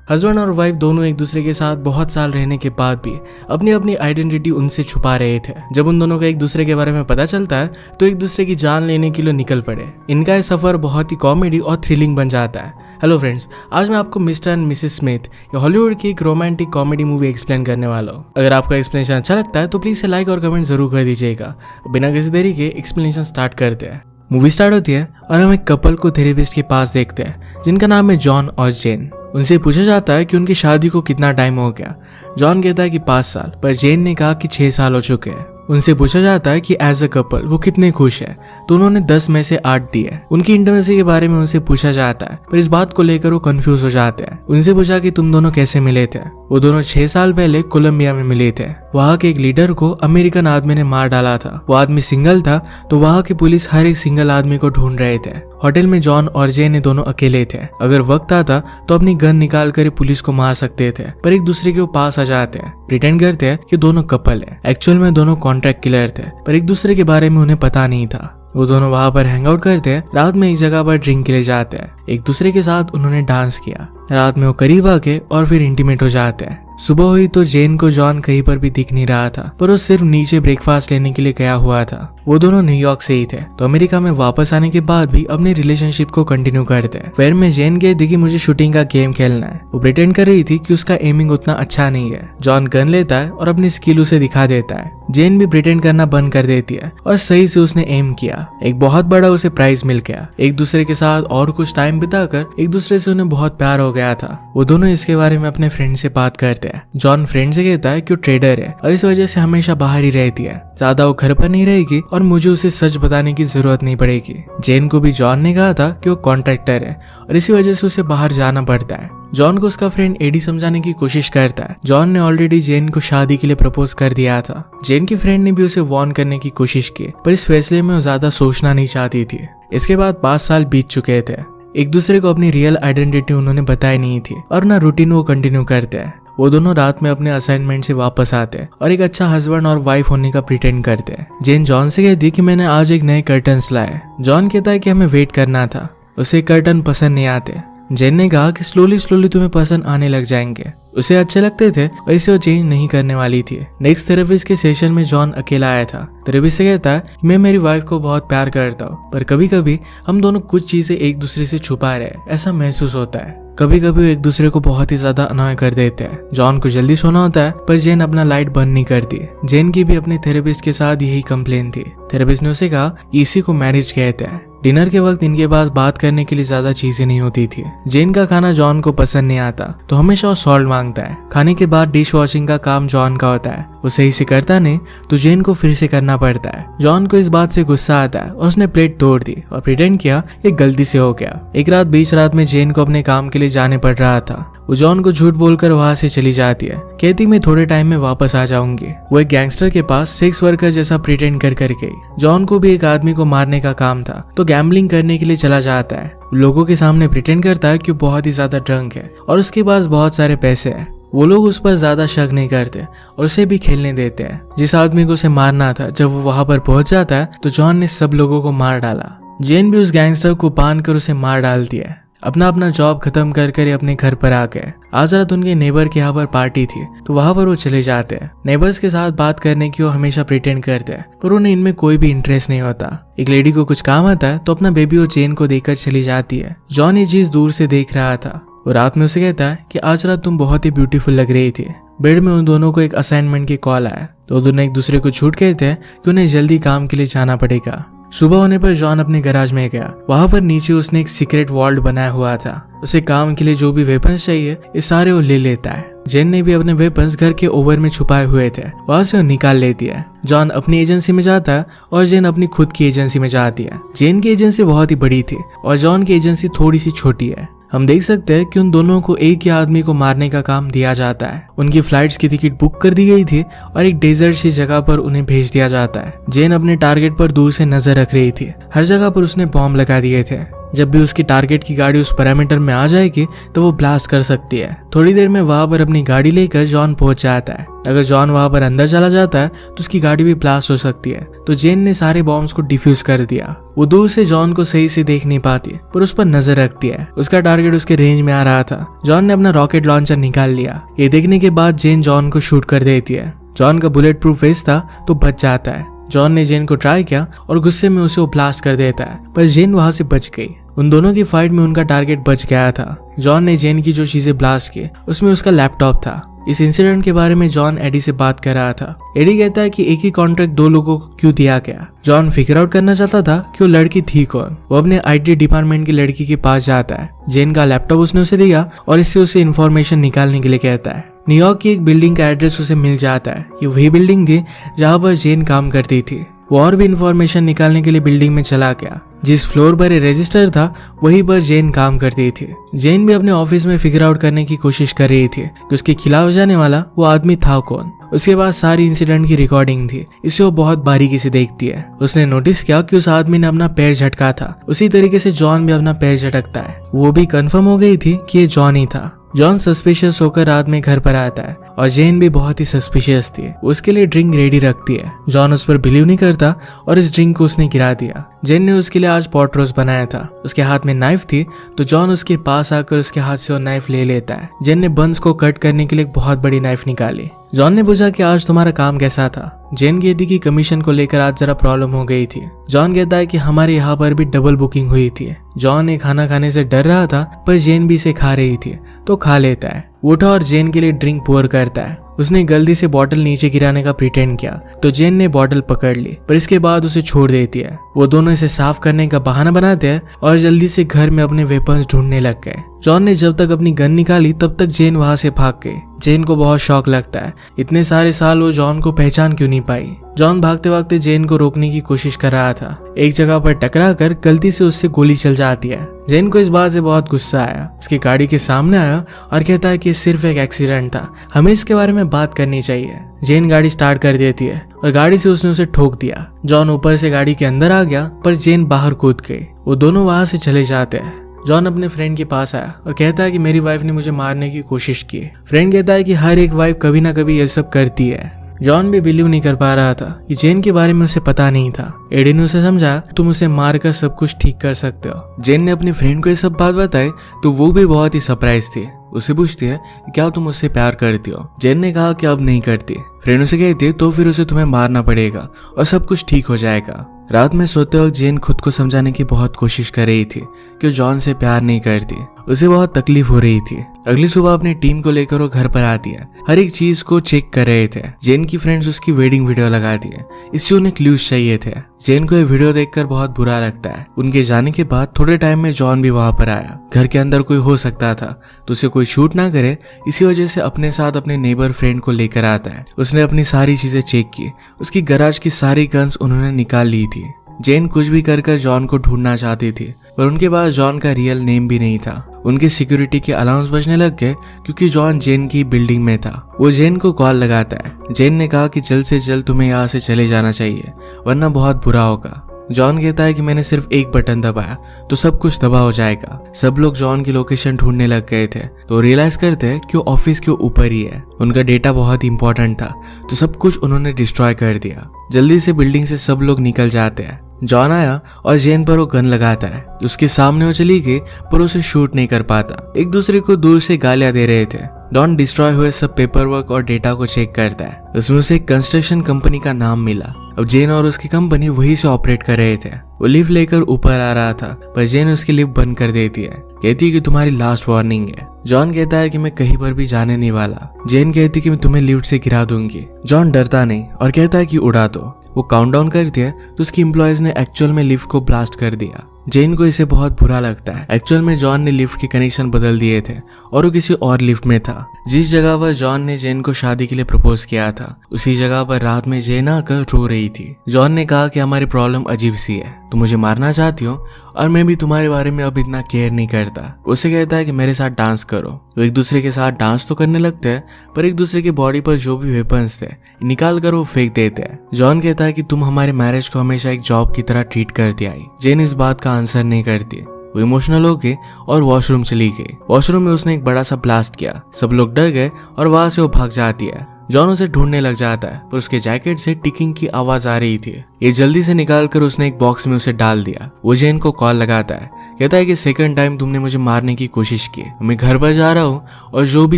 Husband और wife दोनों एक दूसरे के साथ बहुत साल रहने के बाद भी अपनी अपनी आइडेंटिटी उनसे छुपा रहे थे। जब उन दोनों को एक दूसरे के बारे में पता चलता है तो एक दूसरे की जान लेने के लिए निकल पड़े। इनका ये सफर बहुत ही कॉमेडी और थ्रिलिंग बन जाता है। हेलो फ्रेंड्स, आज मैं आपको मिस्टर एंड मिसेस स्मिथ या हॉलीवुड की एक रोमांटिक कॉमेडी मूवी एक्सप्लेन करने वाला हूँ। अगर आपका एक्सप्लेनेशन अच्छा लगता है तो प्लीज से लाइक और कमेंट जरूर कर दीजिएगा। बिना किसी देरी के एक्सप्लेनेशन स्टार्ट करते हैं। मूवी स्टार्ट होती है और हम एक कपल को थेरेपिस्ट के पास देखते हैं जिनका नाम है जॉन और जेन। उनसे पूछा जाता है कि उनकी शादी को कितना टाइम हो गया। जॉन कहता है कि 5 साल, पर जेन ने कहा कि 6 साल हो चुके हैं। उनसे पूछा जाता है कि एज अ कपल वो कितने खुश है, तो उन्होंने 10 में से 8 दिए। उनकी इंटीमेसी के बारे में उनसे पूछा जाता है, पर इस बात को लेकर वो कंफ्यूज हो जाते हैं। उनसे पूछा कि तुम दोनों कैसे मिले थे। वो दोनों 6 साल पहले कोलंबिया में मिले थे। वहाँ के एक लीडर को अमेरिकन आदमी ने मार डाला था। वो आदमी सिंगल था, तो वहाँ की पुलिस हर एक सिंगल आदमी को ढूंढ रहे थे। होटल में जॉन और जेन दोनों अकेले थे। अगर वक्त आता तो अपनी गन निकाल कर पुलिस को मार सकते थे, पर एक दूसरे के पास आ जाते हैं, प्रिटेंड करते हैं कि दोनों कपल है। एक्चुअल में दोनों कॉन्ट्रैक्ट किलर थे, पर एक दूसरे के बारे में उन्हें पता नहीं था। वो दोनों वहाँ पर हैंग आउट करते हैं। रात में एक जगह पर ड्रिंक के लिए जाते हैं। एक दूसरे के साथ उन्होंने डांस किया। रात में वो करीब आके और फिर इंटीमेट हो जाते हैं। सुबह हुई तो जेन को जॉन कहीं पर भी दिख नहीं रहा था, पर वो सिर्फ नीचे ब्रेकफास्ट लेने के लिए गया हुआ था। वो दोनों न्यूयॉर्क से ही थे, तो अमेरिका में वापस आने के बाद भी अपनी रिलेशनशिप को कंटिन्यू करते हैं। फिर में जेन कहती कि मुझे शूटिंग का गेम खेलना है। वो प्रिटेंड कर रही थी कि उसका एमिंग उतना अच्छा नहीं है। जॉन गन लेता है और अपनी स्किल उसे दिखा देता है। जेन भी प्रिटेंड करना बंद कर देती है और सही से उसने एम किया। एक बहुत बड़ा उसे प्राइज मिल गया। एक दूसरे के साथ और कुछ टाइम बिताकर एक दूसरे से उन्हें बहुत प्यार हो गया था। वो दोनों इसके बारे में अपने फ्रेंड से बात करते हैं। जॉन फ्रेंड से कहता है कि वो ट्रेडर है और इस वजह से हमेशा बाहर ही रहती है। ज्यादा वो घर पर नहीं रहेगी और मुझे उसे सच बताने की जरूरत नहीं पड़ेगी। जेन को भी जॉन ने कहा था कि वो कॉन्ट्रैक्टर है और इसी वजह से उसे बाहर जाना पड़ता है। जॉन को उसका फ्रेंड एडी समझाने की कोशिश करता है। जॉन ने ऑलरेडी जेन को शादी के लिए प्रपोज कर दिया था। जेन की फ्रेंड ने भी उसे वार्न करने की कोशिश की, पर इस फैसले में वो ज्यादा सोचना नहीं चाहती थी। इसके बाद 5 साल बीत चुके थे। एक दूसरे को अपनी रियल आइडेंटिटी उन्होंने बताई नहीं थी और ना रूटीन वो कंटिन्यू करते हैं। वो दोनों रात में अपने असाइनमेंट से वापस आते हैं और एक अच्छा हस्बैंड और वाइफ होने का प्रिटेंड करते हैं। जेन जॉन से कहती है कि मैंने आज एक नए कर्टन्स लाए। जॉन कहता है कि हमें वेट करना था, उसे कर्टन पसंद नहीं आते। जेन ने कहा कि स्लोली तुम्हें पसंद आने लग जाएंगे। उसे अच्छे लगते थे और इसे वो चेंज नहीं करने वाली थी। नेक्स्ट थेरेपिस्ट के सेशन में जॉन अकेला आया था। थेरेपिस्ट से कहता है मैं मेरी वाइफ को बहुत प्यार करता हूँ, पर कभी कभी हम दोनों कुछ चीजें एक दूसरे से छुपा रहे ऐसा महसूस होता है। कभी कभी वो एक दूसरे को बहुत ही ज्यादा अनॉय कर देते हैं। जॉन को जल्दी सोना होता है, पर जेन अपना लाइट बंद नहीं करती। जेन की भी अपने थेरेपिस्ट के साथ यही कंप्लेन थी। थेरेपिस्ट ने उसे कहा इसी को मैरिज कहते हैं। डिनर के वक्त इनके पास बात करने के लिए ज्यादा चीजें नहीं होती थी। जेन का खाना जॉन को पसंद नहीं आता, तो हमेशा वो सॉल्ट मांगता है। खाने के बाद डिश वॉशिंग का काम जॉन का होता है। वो सही से करता नहीं तो जेन को फिर से करना पड़ता है। जॉन को इस बात से गुस्सा आता है और उसने प्लेट तोड़ दी और प्रिटेंड किया ये गलती से हो गया। एक रात बीच रात में जेन को अपने काम के लिए जाने पड़ रहा था। वो जॉन को झूठ बोलकर वहां से चली जाती है, कहती मैं थोड़े टाइम में वापस आ जाऊंगी। वो एक गैंगस्टर के पास सेक्स वर्कर जैसा प्रिटेंड कर गई। जॉन को भी एक आदमी को मारने का काम था, तो गैम्बलिंग करने के लिए चला जाता है। लोगों के सामने प्रिटेंड करता है कि वो बहुत ही ज्यादा ड्रंक है और उसके पास बहुत सारे पैसे हैं। वो लोग उस पर ज्यादा शक नहीं करते और उसे भी खेलने देते हैं। जिस आदमी को उसे मारना था, जब वो वहां पर पहुंच जाता है तो जॉन ने सब लोगों को मार डाला। जेन भी उस गैंगस्टर को बांध कर उसे मार डालती है। अपना जॉब खत्म कर अपने घर पर आ गए। आज रात उनके नेबर के यहाँ पर पार्टी थी, तो वहां पर वो चले जाते हैं। नेबर्स के साथ बात करने की वो हमेशा प्रिटेंड करते हैं, पर उन्हें इनमें कोई भी इंटरेस्ट नहीं होता। एक लेडी को कुछ काम आता है तो अपना बेबी वो जेन को देकर चली जाती है। जॉन ये चीज दूर से देख रहा था। वो रात में उसे कहता है कि आज रात तुम बहुत ही ब्यूटीफुल लग रही थी। बेड में उन दोनों को एक असाइनमेंट की कॉल आया, तो दोनों एक दूसरे को झूठ कहते हैं कि उन्हें जल्दी काम के लिए जाना पड़ेगा। सुबह होने पर जॉन अपने गैराज में गया। वहां पर नीचे उसने एक सीक्रेट वॉल्ट बनाया हुआ था। उसे काम के लिए जो भी वेपन्स चाहिए ये सारे वो ले लेता है। जेन ने भी अपने वेपन्स घर के ओवर में छुपाए हुए थे, वहां से वो निकाल लेती है। जॉन अपनी एजेंसी में जाता है और जेन अपनी खुद की एजेंसी में जाती है। जेन की एजेंसी बहुत ही बड़ी थी और जॉन की एजेंसी थोड़ी सी छोटी है। हम देख सकते हैं कि उन दोनों को एक ही आदमी को मारने का काम दिया जाता है। उनकी फ्लाइट्स की टिकट बुक कर दी गई थी और एक डेजर्ट सी जगह पर उन्हें भेज दिया जाता है। जेन अपने टारगेट पर दूर से नजर रख रही थी। हर जगह पर उसने बॉम्ब लगा दिए थे। जब भी उसकी टारगेट की गाड़ी उस पैरामीटर में आ जाएगी तो वो ब्लास्ट कर सकती है। थोड़ी देर में वहां पर अपनी गाड़ी लेकर जॉन पहुंच जाता है। अगर जॉन वहां पर अंदर चला जाता है तो उसकी गाड़ी भी ब्लास्ट हो सकती है। तो जेन ने सारे बॉम्ब्स को डिफ्यूज कर दिया। वो दूर से जॉन को सही से देख नहीं पाती पर उस पर नजर रखती है। उसका टारगेट उसके रेंज में आ रहा था। जॉन ने अपना रॉकेट लॉन्चर निकाल लिया। ये देखने के बाद जेन जॉन को शूट कर देती है। जॉन का बुलेट प्रूफ वेस्ट था तो बच जाता है। जॉन ने जेन को ट्राई किया और गुस्से में उसे वो ब्लास्ट कर देता है पर जेन वहां से बच गई। उन दोनों की फाइट में उनका टारगेट बच गया था। जॉन ने जेन की जो चीजें ब्लास्ट की उसमें उसका लैपटॉप था। इस इंसिडेंट के बारे में जॉन एडी से बात कर रहा था। एडी कहता है कि एक ही कॉन्ट्रैक्ट 2 लोगों को क्यों दिया गया। जॉन फिगर आउट करना चाहता था कि वो लड़की थी कौन। वो अपने आईटी डिपार्टमेंट की लड़की के पास जाता है। जेन का लैपटॉप उसने उसे दिया और इससे उसे इन्फॉर्मेशन निकालने के लिए कहता है। न्यूयॉर्क की एक बिल्डिंग का एड्रेस उसे मिल जाता है। ये वही बिल्डिंग थी जहाँ पर जेन काम करती थी। वो और भी इन्फॉर्मेशन निकालने के लिए बिल्डिंग में चला गया। जिस फ्लोर पर रजिस्टर था वहीं पर जेन काम करती थी। जेन भी अपने ऑफिस में फिगर आउट करने की कोशिश कर रही थी कि उसके खिलाफ जाने वाला वो आदमी था कौन। उसके बाद सारी इंसिडेंट की रिकॉर्डिंग थी। इसे वो बहुत बारीकी से देखती है। उसने नोटिस किया कि उस आदमी ने अपना पैर झटका था। उसी तरीके से जॉन भी अपना पैर झटकता है। वो भी कंफर्म हो गई थी कि ये जॉन ही था। जॉन सस्पिशियस होकर रात में घर पर आता है और जेन भी बहुत ही सस्पिशियस थी। उसके लिए ड्रिंक रेडी रखती है। जॉन उस पर बिलीव नहीं करता और इस ड्रिंक को उसने गिरा दिया। जेन ने उसके लिए आज पॉट रोस्ट बनाया था। उसके हाथ में नाइफ थी तो जॉन उसके पास आकर उसके हाथ से वो नाइफ ले लेता है। जेन ने बंस को कट करने के लिए एक बहुत बड़ी नाइफ निकाली। जॉन ने पूछा कि आज तुम्हारा काम कैसा था। जेन कहती कि कमीशन को लेकर आज जरा प्रॉब्लम हो गई थी। जॉन कहता है कि हमारे यहाँ पर भी डबल बुकिंग हुई थी। जॉन ने खाना खाने से डर रहा था पर जेन भी इसे खा रही थी तो खा लेता है। उठा और जेन के लिए ड्रिंक पोर करता है। उसने गलती से बॉटल नीचे गिराने का प्रिटेंड किया तो जेन ने बॉटल पकड़ ली पर इसके बाद उसे छोड़ देती है। वो दोनों इसे साफ करने का बहाना बनाते हैं और जल्दी से घर में अपने वेपन्स ढूंढने लग गए। जॉन ने जब तक अपनी गन निकाली तब तक जेन वहां से भाग गई। जेन को बहुत शौक लगता है इतने सारे साल वो जॉन को पहचान क्यों नहीं पाई। जॉन भागते भागते जेन को रोकने की कोशिश कर रहा था। एक जगह पर टकरा कर गलती से उससे गोली चल जाती है। जेन को इस बात से बहुत गुस्सा आया। उसकी गाड़ी के सामने आया और कहता है कि सिर्फ एक एक्सीडेंट था, हमें इसके बारे में बात करनी चाहिए। जेन गाड़ी स्टार्ट कर देती है और गाड़ी से उसने उसे ठोक दिया। जॉन ऊपर से गाड़ी के अंदर आ गया पर जेन बाहर कूद गई। वो दोनों वहां से चले जाते हैं। जॉन अपने फ्रेंड के पास आया और कहता है कि मेरी वाइफ ने मुझे मारने की कोशिश की। फ्रेंड कहता है कि हर एक वाइफ कभी ना कभी ये सब करती है। जॉन भी बिलीव नहीं कर पा रहा था कि जेन के बारे में उसे पता नहीं था। एडी ने उसे समझा तुम उसे मारकर सब कुछ ठीक कर सकते हो। जेन ने अपनी फ्रेंड को ये सब बात बताई तो वो भी बहुत ही सरप्राइज थी। उसे पूछती है क्या तुम उससे प्यार करती हो। जेन ने कहा कि अब नहीं करती। फ्रेंड उसे कहती है तो फिर उसे तुम्हें मारना पड़ेगा और सब कुछ ठीक हो जाएगा। रात में सोते वक्त जेन खुद को समझाने की बहुत कोशिश कर रही थी कि वो जॉन से प्यार नहीं करती। उसे बहुत तकलीफ हो रही थी। अगली सुबह अपनी टीम को लेकर वो घर पर आती है। हर एक चीज को चेक कर रहे थे। जेन की फ्रेंड्स उसकी वेडिंग वीडियो लगाती है। इससे उन्हें क्लूज चाहिए थे। जेन को ये वीडियो देखकर बहुत बुरा लगता है। उनके जाने के बाद थोड़े टाइम में जॉन भी वहां पर आया। घर के अंदर कोई हो सकता था तो उसे कोई शूट ना करे, इसी वजह से अपने साथ अपने नेबर फ्रेंड को लेकर आता है। उसने अपनी सारी चीजें चेक की। उसकी गैराज की सारी गन्स उन्होंने निकाल ली थी। जेन कुछ भी कर जॉन को ढूंढना चाहती थी पर उनके पास जॉन का रियल नेम भी नहीं था। उनके सिक्योरिटी के अलाउंस बजने लग गए क्योंकि जॉन जेन की बिल्डिंग में था। वो जेन को कॉल लगाता है। जेन ने कहा कि जल्द से जल्द तुम्हें यहाँ से चले जाना चाहिए वरना बहुत बुरा होगा। जॉन कहता है कि मैंने सिर्फ एक बटन दबाया तो सब कुछ तबाह हो जाएगा। सब लोग जॉन की लोकेशन ढूंढने लग गए थे तो रियलाइज करते हैं कि वो ऑफिस के ऊपर ही है। उनका डेटा बहुत इंपॉर्टेंट था तो सब कुछ उन्होंने डिस्ट्रॉय कर दिया। जल्दी से बिल्डिंग से सब लोग निकल जाते हैं। जॉन आया और जेन पर वो गन लगाता है। उसके सामने वो चली गई पर उसे शूट नहीं कर पाता। एक दूसरे को दूर से गालियां दे रहे थे। डॉन डिस्ट्रॉय हुए सब पेपर वर्क और डेटा को चेक करता है। उसमें उसे एक कंस्ट्रक्शन कंपनी का नाम मिला। अब जेन और उसकी कंपनी वहीं से ऑपरेट कर रहे थे। वो लिफ्ट लेकर ऊपर आ रहा था पर जेन उसकी लिफ्ट बंद कर देती है। कहती है कि तुम्हारी लास्ट वार्निंग है। जॉन कहता है कि मैं कहीं पर भी जाने नहीं वाला। जेन कहती है कि मैं तुम्हें लिफ्ट से गिरा दूंगी। जॉन डरता नहीं और कहता है कि उड़ा दो। वो काउंटडाउन करती है तो उसकी एम्प्लॉयज ने एक्चुअल में लिफ्ट को ब्लास्ट कर दिया। जेन को इसे बहुत बुरा लगता है। एक्चुअल में जॉन ने लिफ्ट के कनेक्शन बदल दिए थे और वो किसी और लिफ्ट में था। जिस जगह पर जॉन ने जेन को शादी के लिए प्रपोज किया था उसी जगह पर रात में जेन आकर रो रही थी। जॉन ने कहा कि हमारी प्रॉब्लम अजीब सी है, तुम मुझे मारना चाहती हो और मैं भी तुम्हारे बारे में अब इतना केयर नहीं करता। उसे कहता है कि मेरे साथ डांस करो। वो एक दूसरे के साथ डांस तो करने लगते हैं पर एक दूसरे की बॉडी पर जो भी वेपन्स थे निकाल कर वो फेंक देते हैं। जॉन कहता है कि तुम हमारे मैरिज को हमेशा एक जॉब की तरह ट्रीट करती आई। जेन इस बात का आंसर नहीं करती। वो इमोशनल हो गई और वॉशरूम चली गई। वॉशरूम में उसने एक बड़ा सा ब्लास्ट किया। सब लोग डर गए और वहां से वो भाग जाती है। जॉन उसे ढूंढने लग जाता है पर उसके जैकेट से टिकिंग की आवाज आ रही थी। ये जल्दी से निकाल कर उसने एक बॉक्स में उसे डाल दिया। वो जेन को कॉल लगाता है, कहता है कि सेकंड टाइम तुमने मुझे मारने की कोशिश की, मैं घर पर जा रहा हूँ और जो भी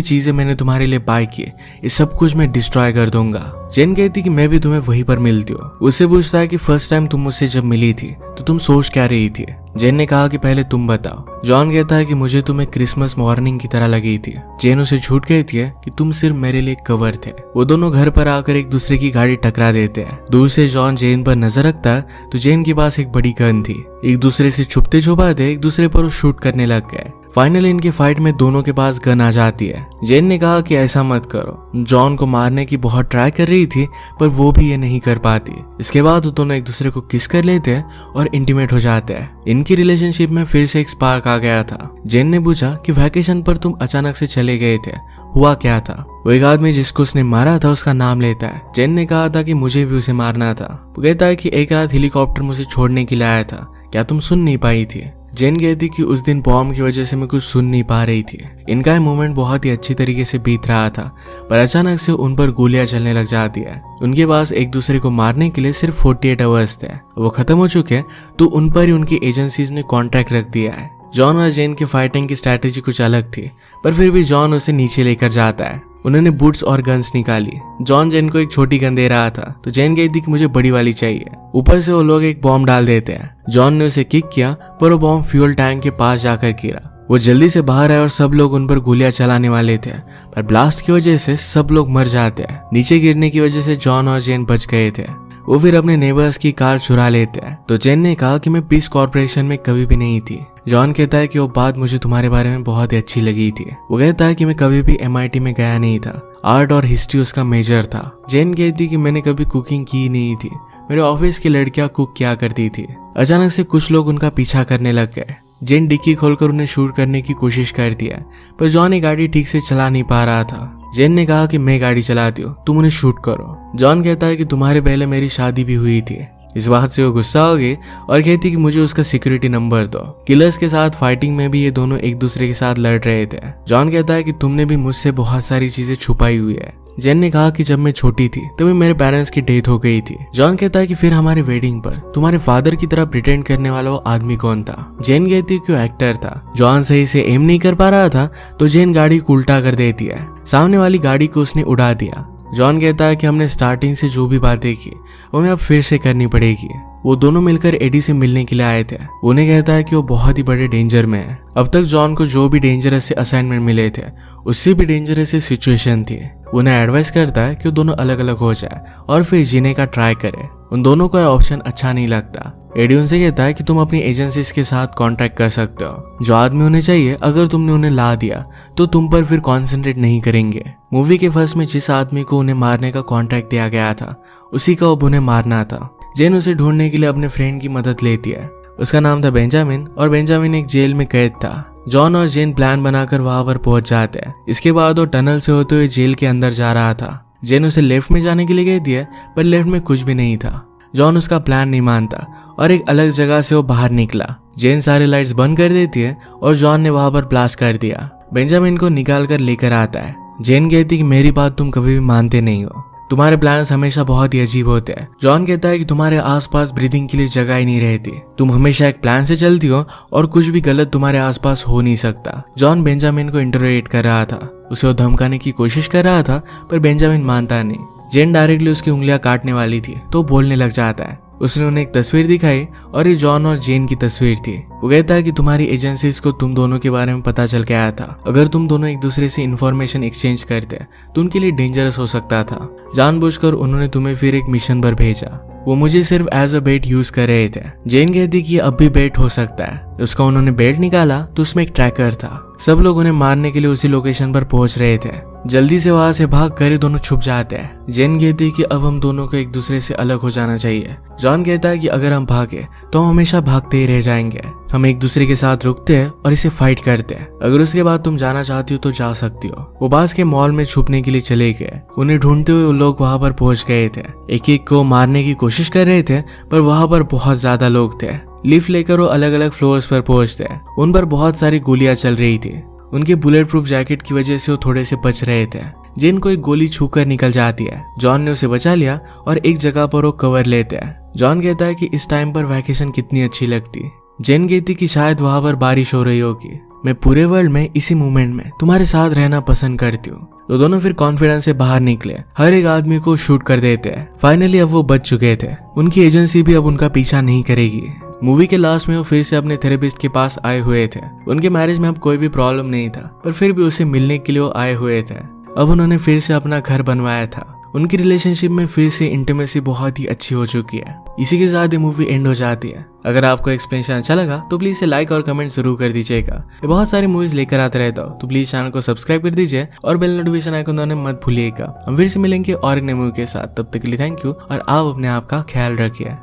चीजें मैंने तुम्हारे लिए बाय की ये सब कुछ मैं डिस्ट्रॉय कर दूंगा। जेन कहती कि मैं भी तुम्हें वहीं पर मिलती हूँ। उससे पूछता है कि फर्स्ट टाइम तुम मुझसे जब मिली थी तो तुम सोच क्या रही थी। जेन ने कहा कि पहले तुम बताओ। जॉन कहता है कि मुझे तुम्हें क्रिसमस मॉर्निंग की तरह लगी थी। जेन उसे झूठ कहती है कि तुम सिर्फ मेरे लिए कवर थे। वो दोनों घर पर आकर एक दूसरे की गाड़ी टकरा देते हैं। दूर से जॉन जेन पर नजर रखता है तो जेन के पास एक बड़ी गन थी। एक दूसरे से छुपते छुपाते एक दूसरे पर शूट करने लग गए। फाइनली इनके फाइट में दोनों के पास गन आ जाती है। जेन ने कहा कि ऐसा मत करो। जॉन को मारने की बहुत ट्राई कर रही थी पर वो भी ये नहीं कर पाती। इसके बाद वो दोनों एक दूसरे को किस कर लेते हैं और इंटीमेट हो जाते हैं। इनकी रिलेशनशिप में फिर से एक स्पार्क आ गया था। जेन ने पूछा कि वैकेशन पर तुम अचानक से चले गए थे, हुआ क्या था। वो एक आदमी जिसको उसने मारा था उसका नाम लेता है। जेन ने कहा था कि मुझे भी उसे मारना था। वो कहता है कि एक रात हेलीकॉप्टर मुझे छोड़ने के लिए आया था, क्या तुम सुन नहीं पाई थी। जेन कहती कि उस दिन बॉम्ब की वजह से मैं कुछ सुन नहीं पा रही थी। इनका ये मोमेंट बहुत ही अच्छी तरीके से बीत रहा था पर अचानक से उन पर गोलियां चलने लग जाती है। उनके पास एक दूसरे को मारने के लिए सिर्फ 48 आवर्स थे, वो खत्म हो चुके तो उन पर ही उनकी एजेंसीज ने कॉन्ट्रैक्ट रख दिया है। जॉन और जेन की फाइटिंग की स्ट्रैटेजी कुछ अलग थी पर फिर भी जॉन उसे नीचे लेकर जाता है। उन्होंने बूट्स और गन्स निकाली। जॉन जेन को एक छोटी गन दे रहा था तो जेन कहती कि मुझे बड़ी वाली चाहिए। ऊपर से वो लोग एक बॉम्ब डाल देते हैं। जॉन ने उसे किक किया पर वो बॉम्ब फ्यूल टैंक के पास जाकर गिरा। वो जल्दी से बाहर आए और सब लोग उन पर गोलियां चलाने वाले थे पर ब्लास्ट की वजह से सब लोग मर जाते हैं। नीचे गिरने की वजह से जॉन और जेन बच गए थे। वो फिर अपने नेबर्स की कार चुरा लेते हैं तो जेन ने कहा कि मैं पीस कॉर्पोरेशन में कभी भी नहीं थी। जॉन कहता है कि वो बात मुझे तुम्हारे बारे में बहुत ही अच्छी लगी थी। वो कहता है कि मैं कभी भी MIT में गया नहीं था, आर्ट और हिस्ट्री उसका मेजर था। जेन कहती कि मैंने कभी कुकिंग की नहीं थी, मेरे ऑफिस की लड़कियां कुक किया करती थी। अचानक से कुछ लोग उनका पीछा करने लग गए। जेन डिक्की खोलकर उन्हें शूट करने की कोशिश करती है पर जॉन ये गाड़ी ठीक से चला नहीं पा रहा था। जेन ने कहा कि मैं गाड़ी चलाती हूँ, तुम उन्हें शूट करो। जॉन कहता है कि तुम्हारे पहले मेरी शादी भी हुई थी। इस बात से वो गुस्सा हो गई और कहती कि मुझे उसका सिक्योरिटी नंबर दो। किलर्स के साथ फाइटिंग में भी ये दोनों एक दूसरे के साथ लड़ रहे थे। जॉन कहता है कि तुमने भी मुझसे बहुत सारी चीजें छुपाई हुई है। जेन ने कहा कि जब मैं छोटी थी तभी मेरे पेरेंट्स की डेथ हो गई थी। जॉन कहता है कि फिर हमारे वेडिंग पर तुम्हारे फादर की तरह प्रिटेंड करने वाला वो आदमी कौन था। जेन कहती कि वो एक्टर था। जॉन सही से एम नहीं कर पा रहा था तो जेन गाड़ी को उल्टा कर देती है। सामने वाली गाड़ी को उसने उड़ा दिया। जॉन कहता है कि हमने स्टार्टिंग से जो भी बातें की वो हमें अब फिर से करनी पड़ेगी। वो दोनों मिलकर एडी से मिलने के लिए आए थे। उन्हें कहता है कि वो बहुत ही बड़े डेंजर में है। अब तक जॉन को जो भी डेंजरस से असाइनमेंट मिले थे उससे भी डेंजरस से सिचुएशन थी। उन्हें एडवाइस करता है कि वो दोनों अलग अलग हो जाए और फिर जीने का ट्राई करे। उन दोनों को ऑप्शन अच्छा नहीं लगता। एडी उनसे कहता है कि तुम अपनी एजेंसीज के साथ कॉन्ट्रैक्ट कर सकते हो, जो आदमी होने चाहिए अगर तुमने उन्हें ला दिया तो तुम पर फिर कॉन्सेंट्रेट नहीं करेंगे। मूवी के फर्स्ट में जिस आदमी को उन्हें मारने का कॉन्ट्रैक्ट दिया गया था उसी का अब उन्हें मारना था। जेन उसे ढूंढने के लिए अपने फ्रेंड की मदद लेती है। उसका नाम था बेंजामिन और बेंजामिन एक जेल में कैद था। जॉन और जेन प्लान बनाकर वहां पर पहुंच जाते हैं। इसके बाद वो टनल से होते हुए जेल के अंदर जा रहा था। जेन उसे लेफ्ट में जाने के लिए कहती है पर लेफ्ट में कुछ भी नहीं था। जॉन उसका प्लान नहीं मानता और एक अलग जगह से वो बाहर निकला। जेन सारे लाइट्स बंद कर देती है और जॉन ने वहां पर ब्लास्ट कर दिया। बेंजामिन को निकाल कर लेकर आता है। जेन कहती कि मेरी बात तुम कभी भी मानते नहीं हो, तुम्हारे प्लान्स हमेशा बहुत ही अजीब होते हैं। जॉन कहता है कि तुम्हारे आसपास ब्रीदिंग के लिए जगह ही नहीं रहती, तुम हमेशा एक प्लान से चलती हो और कुछ भी गलत तुम्हारे आसपास हो नहीं सकता। जॉन बेंजामिन को इंटरोगेट कर रहा था, उसे वो धमकाने की कोशिश कर रहा था पर बेंजामिन मानता नहीं। जेन डायरेक्टली उसकी उंगलियां काटने वाली थी तो बोलने लग जाता है। उसने उन्हें एक तस्वीर दिखाई और ये जॉन और जेन की तस्वीर थी। वो कहता है कि तुम्हारी एजेंसीज को तुम दोनों के बारे में पता चल के आया था। अगर तुम दोनों एक दूसरे से इंफॉर्मेशन एक्सचेंज करते तो उनके लिए डेंजरस हो सकता था। जानबूझकर उन्होंने तुम्हें फिर एक मिशन पर भेजा। वो मुझे सिर्फ एज अ बेट यूज कर रहे थे। जेन कहती कि अब भी बेट हो सकता है। उसका उन्होंने बेल्ट निकाला तो उसमें एक ट्रैकर था। सब लोग उन्हें मारने के लिए उसी लोकेशन पर पहुंच रहे थे। जल्दी से वहां से भाग कर दोनों छुप जाते हैं। जेन कहती कि अब हम दोनों को एक दूसरे से अलग हो जाना चाहिए। जॉन कहता है कि अगर हम भागे तो हम हमेशा भागते ही रह जाएंगे। हम एक दूसरे के साथ रुकते हैं और इसे फाइट करते हैं। अगर उसके बाद तुम जाना चाहती हो तो जा सकती हो। वो पास के मॉल में छुपने के लिए चले गए। उन्हें ढूंढते हुए वो लोग वहां पर पहुंच गए थे। एक एक को मारने की कोशिश कर रहे थे पर वहां पर बहुत ज्यादा लोग थे। लिफ्ट लेकर वो अलग अलग फ्लोर्स पर पहुंचते। उन पर बहुत सारी गोलियां चल रही थी। उनके बुलेट प्रूफ जैकेट की वजह से वो थोड़े से बच रहे थे। जेन को एक गोली छूकर निकल जाती है। जॉन ने उसे बचा लिया और एक जगह पर वो कवर लेते हैं। जॉन कहता है कि इस टाइम पर वैकेशन कितनी अच्छी लगती। जेन कहती कि शायद वहां पर बारिश हो रही होगी। मैं पूरे वर्ल्ड में इसी मोमेंट में तुम्हारे साथ रहना पसंद करती हूँ। तो दोनों फिर कॉन्फिडेंस से बाहर निकले, हर एक आदमी को शूट कर देते हैं। फाइनली अब वो बच चुके थे। उनकी एजेंसी भी अब उनका पीछा नहीं करेगी। मूवी के लास्ट में वो फिर से अपने थेरेपिस्ट के पास आए हुए थे। उनके मैरिज में अब कोई भी प्रॉब्लम नहीं था, पर फिर भी उसे मिलने के लिए वो आए हुए थे। अब उन्होंने फिर से अपना घर बनवाया था। उनकी रिलेशनशिप में फिर से इंटीमेसी बहुत ही अच्छी हो चुकी है। इसी के साथ ये मूवी एंड हो जाती है। अगर आपको एक्सप्लेनेशन अच्छा लगा तो प्लीज इसे लाइक और कमेंट जरूर कर दीजिएगा। ये बहुत सारी मूवीज लेकर आते रहता हूँ, तो प्लीज चैनल को सब्सक्राइब कर दीजिए और बेल नोटिफिकेशन आइकन दबाना मत भूलिएगा। हम फिर से मिलेंगे और एक नई मूवी के साथ। तब तक के लिए थैंक यू और आप अपने आप का ख्याल रखिए।